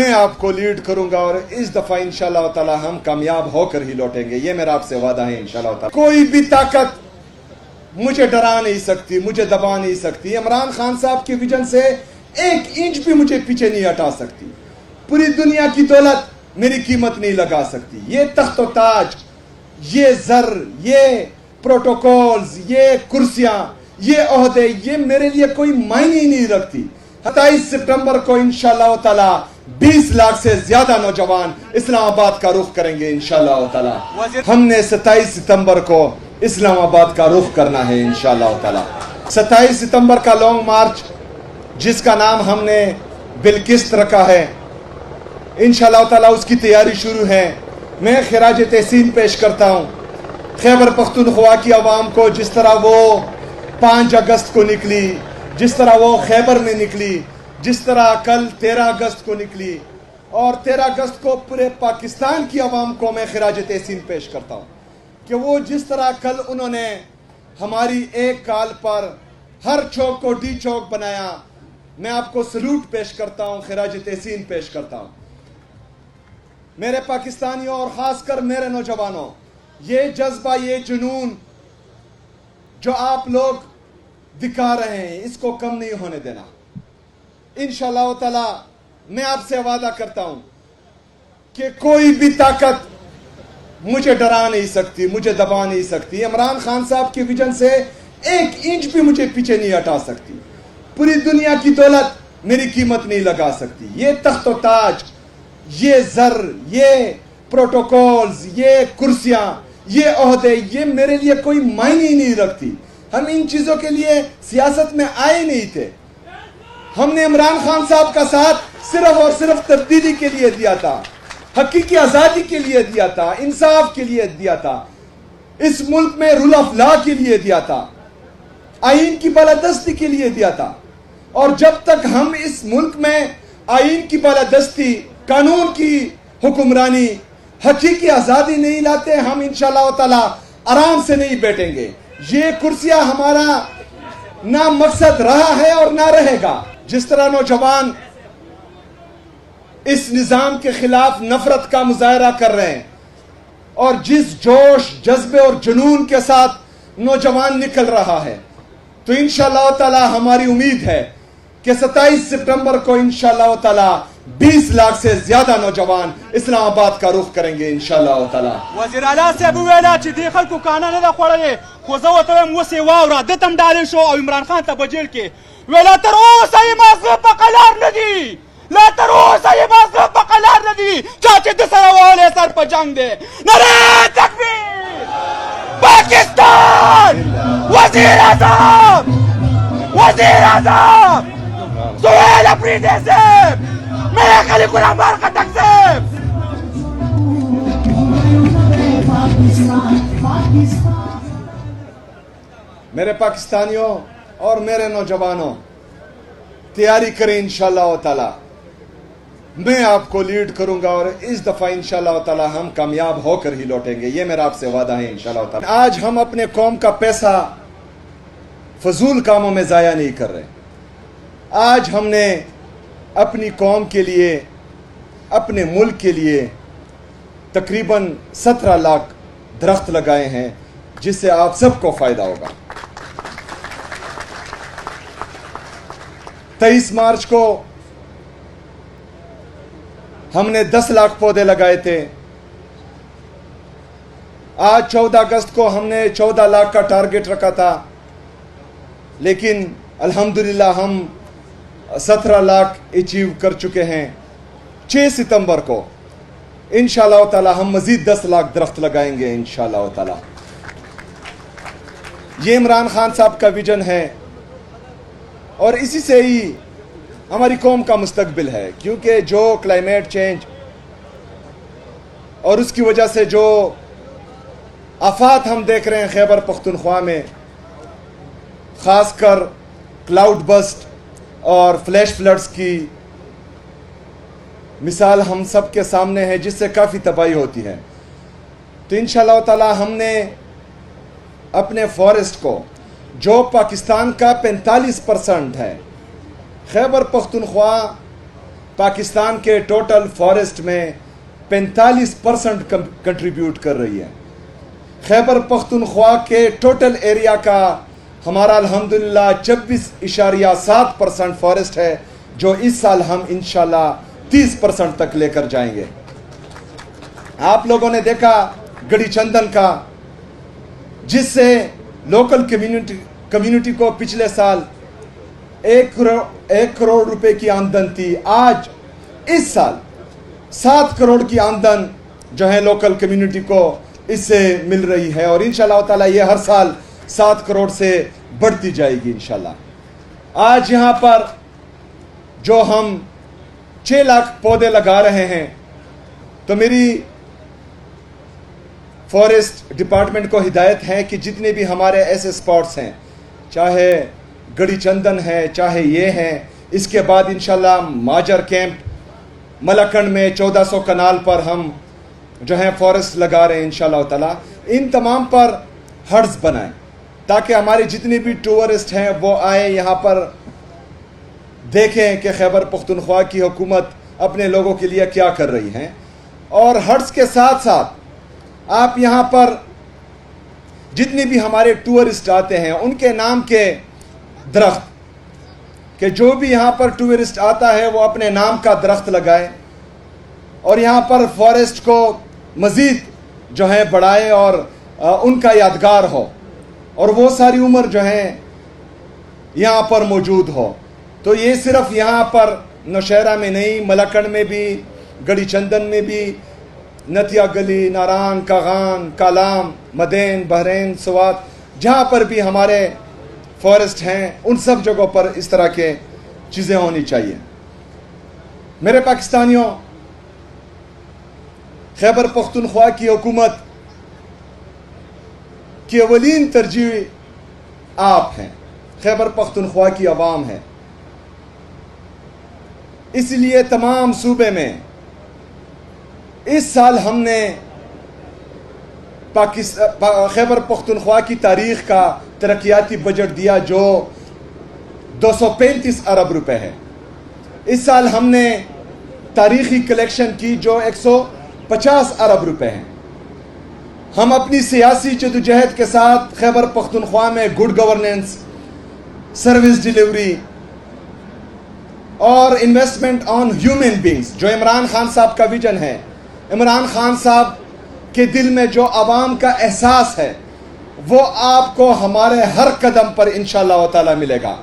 میں آپ کو لیڈ کروں گا اور اس دفعہ انشاءاللہ تعالی ہم کامیاب ہو کر ہی لوٹیں گے، یہ میرا آپ سے وعدہ ہے انشاءاللہ تعالی۔ کوئی بھی طاقت مجھے ڈرا نہیں سکتی، مجھے دبا نہیں سکتی۔ عمران خان صاحب کی ویژن سے 1 انچ بھی مجھے پیچھے نہیں ہٹا سکتی۔ پوری دنیا کی دولت میری قیمت نہیں لگا سکتی۔ یہ تخت و تاج، یہ زر، یہ پروٹوکولز، یہ کرسیاں، یہ عہدے، یہ میرے لیے کوئی معنی ہی نہیں رکھتی۔ 27 ستمبر کو انشاءاللہ تعالی 20 لاکھ سے زیادہ نوجوان اسلام آباد کا رخ کریں گے انشاءاللہ تعالی۔ ہم نے 27 ستمبر کو اسلام آباد کا رخ کرنا ہے انشاءاللہ تعالی۔ 27 ستمبر کا لانگ مارچ جس کا نام ہم نے بالقسط رکھا ہے، انشاءاللہ تعالی اس کی تیاری شروع ہے۔ میں خراج تحسین پیش کرتا ہوں خیبر پختونخوا کی عوام کو، جس طرح وہ 5 اگست کو نکلی، جس طرح وہ خیبر میں نکلی، جس طرح کل 13 اگست کو نکلی، اور 13 اگست کو پورے پاکستان کی عوام کو میں خراج تحسین پیش کرتا ہوں کہ وہ جس طرح کل انہوں نے ہماری ایک کال پر ہر چوک کو ڈی چوک بنایا، میں آپ کو سلوٹ پیش کرتا ہوں، خراج تحسین پیش کرتا ہوں۔ میرے پاکستانیوں اور خاص کر میرے نوجوانوں، یہ جذبہ، یہ جنون جو آپ لوگ دکھا رہے ہیں، اس کو کم نہیں ہونے دینا انشاءاللہ تعالی۔ میں آپ سے وعدہ کرتا ہوں کہ کوئی بھی طاقت مجھے ڈرا نہیں سکتی، مجھے دبا نہیں سکتی۔ عمران خان صاحب کی ویژن سے 1 انچ بھی مجھے پیچھے نہیں ہٹا سکتی۔ پوری دنیا کی دولت میری قیمت نہیں لگا سکتی۔ یہ تخت و تاج، یہ زر، یہ پروٹوکولز، یہ کرسیاں، یہ عہدے، یہ میرے لیے کوئی معنی ہی نہیں رکھتی۔ ہم ان چیزوں کے لیے سیاست میں آئے نہیں تھے۔ ہم نے عمران خان صاحب کا ساتھ صرف اور صرف تبدیلی کے لیے دیا تھا، حقیقی آزادی کے لیے دیا تھا، انصاف کے لیے دیا تھا، اس ملک میں رول آف لا کے لیے دیا تھا، آئین کی بالادستی کے لیے دیا تھا۔ اور جب تک ہم اس ملک میں آئین کی بالادستی، قانون کی حکمرانی، حقیقی آزادی نہیں لاتے، ہم انشاءاللہ تعالی آرام سے نہیں بیٹھیں گے۔ یہ کرسیاں ہمارا نہ مقصد رہا ہے اور نہ رہے گا۔ جس طرح نوجوان اس نظام کے خلاف نفرت کا مظاہرہ کر رہے ہیں، اور جس جوش، جذبے اور جنون کے ساتھ نوجوان نکل رہا ہے، تو انشاءاللہ تعالی ہماری امید ہے کہ 27 ستمبر کو انشاءاللہ تعالی 20 لاکھ سے زیادہ نوجوان اسلام آباد کا رخ کریں گے انشاءاللہ تعالی۔ وزیر اعلی صاحب ویلا چې دې خلکو کانه نه ده خوړلې، خو زه ورته وایم اوس یې واوره، ده ته هم ډالۍ شو او عمران خان ته په جیل کې ویلا تر اوسه یې مازغه په قلار نه دي، لا تر اوسه یې مازغه په قلار نه دي، چا چې ده سره وهلی سر په جنگ دی۔ نعره تکبیر! پاکستان! وزیر اعظم! وزیر اعظم! سہیل افریدی صاحب! میرے خلیق الرحمان خٹک صاحب! میرے پاکستانیوں اور میرے نوجوانوں، تیاری کریں انشاءاللہ تعالی۔ میں آپ کو لیڈ کروں گا اور اس دفعہ انشاءاللہ تعالی ہم کامیاب ہو کر ہی لوٹیں گے، یہ میرا آپ سے وعدہ ہے انشاءاللہ تعالی۔ آج ہم اپنے قوم کا پیسہ فضول کاموں میں ضائع نہیں کر رہے۔ آج ہم نے اپنی قوم کے لیے، اپنے ملک کے لیے تقریباً 17 لاکھ درخت لگائے ہیں، جس سے آپ سب کو فائدہ ہوگا۔ 23 مارچ کو ہم نے 10 لاکھ پودے لگائے تھے۔ آج 14 اگست کو ہم نے 14 لاکھ کا ٹارگٹ رکھا تھا، لیکن الحمدللہ ہم 17 لاکھ اچیو کر چکے ہیں۔ 6 ستمبر کو انشاءاللہ تعالی ہم مزید 10 لاکھ درخت لگائیں گے انشاءاللہ تعالی۔ یہ عمران خان صاحب کا ویژن ہے، اور اسی سے ہی ہماری قوم کا مستقبل ہے، کیونکہ جو کلائمیٹ چینج اور اس کی وجہ سے جو آفات ہم دیکھ رہے ہیں خیبر پختونخوا میں، خاص کر کلاؤڈ بسٹ اور فلیش فلڈز کی مثال ہم سب کے سامنے ہے، جس سے کافی تباہی ہوتی ہے۔ تو انشاءاللہ تعالی ہم نے اپنے فارسٹ کو، جو پاکستان کا 45% ہے، خیبر پختونخوا پاکستان کے ٹوٹل فارسٹ میں 45% کنٹریبیوٹ کر رہی ہے. خیبر پختونخوا کے ٹوٹل ایریا کا ہمارا الحمدللہ 26.7% فارسٹ ہے، جو اس سال ہم انشاءاللہ 30% تک لے کر جائیں گے. آپ لوگوں نے دیکھا گڑی چندن کا، جس سے لوکل کمیونٹی کو پچھلے سال 1 کروڑ روپے کی آمدن تھی، آج اس سال 7 کروڑ کی آمدن جو ہے لوکل کمیونٹی کو اس سے مل رہی ہے، اور انشاءاللہ تعالی یہ ہر سال 7 کروڑ سے بڑھتی جائے گی انشاءاللہ. آج یہاں پر جو ہم 6 لاکھ پودے لگا رہے ہیں، تو میری فارسٹ ڈپارٹمنٹ کو ہدایت ہے کہ جتنے بھی ہمارے ایسے سپاٹس ہیں، چاہے گڑی چندن ہے، چاہے یہ ہیں، اس کے بعد انشاءاللہ ماجر کیمپ ملکنڈ میں 1400 کنال پر ہم جو ہیں فارسٹ لگا رہے ہیں انشاءاللہ تعالی. ان تمام پر ہٹس بنائیں تاکہ ہمارے جتنے بھی ٹورسٹ ہیں وہ آئیں یہاں پر دیکھیں کہ خیبر پختونخوا کی حکومت اپنے لوگوں کے لیے کیا کر رہی ہے. اور ہٹس کے ساتھ ساتھ آپ یہاں پر جتنے بھی ہمارے ٹورسٹ آتے ہیں ان کے نام کے درخت، کہ جو بھی یہاں پر ٹورسٹ آتا ہے وہ اپنے نام کا درخت لگائے اور یہاں پر فارسٹ کو مزید جو ہے بڑھائے اور ان کا یادگار ہو، اور وہ ساری عمر جو ہے یہاں پر موجود ہو. تو یہ صرف یہاں پر نوشہرہ میں نہیں، ملکنڈ میں بھی، گڑی چندن میں بھی، نتیا گلی، ناران، کاغان، کالام، مدین، بحرین، سوات، جہاں پر بھی ہمارے فارسٹ ہیں ان سب جگہوں پر اس طرح کے چیزیں ہونی چاہیے. میرے پاکستانیوں، خیبر پختونخوا کی حکومت کی اولین ترجیح آپ ہیں، خیبر پختونخوا کی عوام ہے. اس لیے تمام صوبے میں اس سال ہم نے خیبر پختونخوا کی تاریخ کا ترقیاتی بجٹ دیا جو 235 ارب روپے ہے. اس سال ہم نے تاریخی کلیکشن کی جو 150 ارب روپے ہیں. ہم اپنی سیاسی جدوجہد کے ساتھ خیبر پختونخوا میں گڈ گورننس، سروس ڈیلیوری اور انویسٹمنٹ آن ہیومن بینگز، جو عمران خان صاحب کا ویژن ہے، عمران خان صاحب کے دل میں جو عوام کا احساس ہے وہ آپ کو ہمارے ہر قدم پر انشاءاللہ تعالی ملے گا.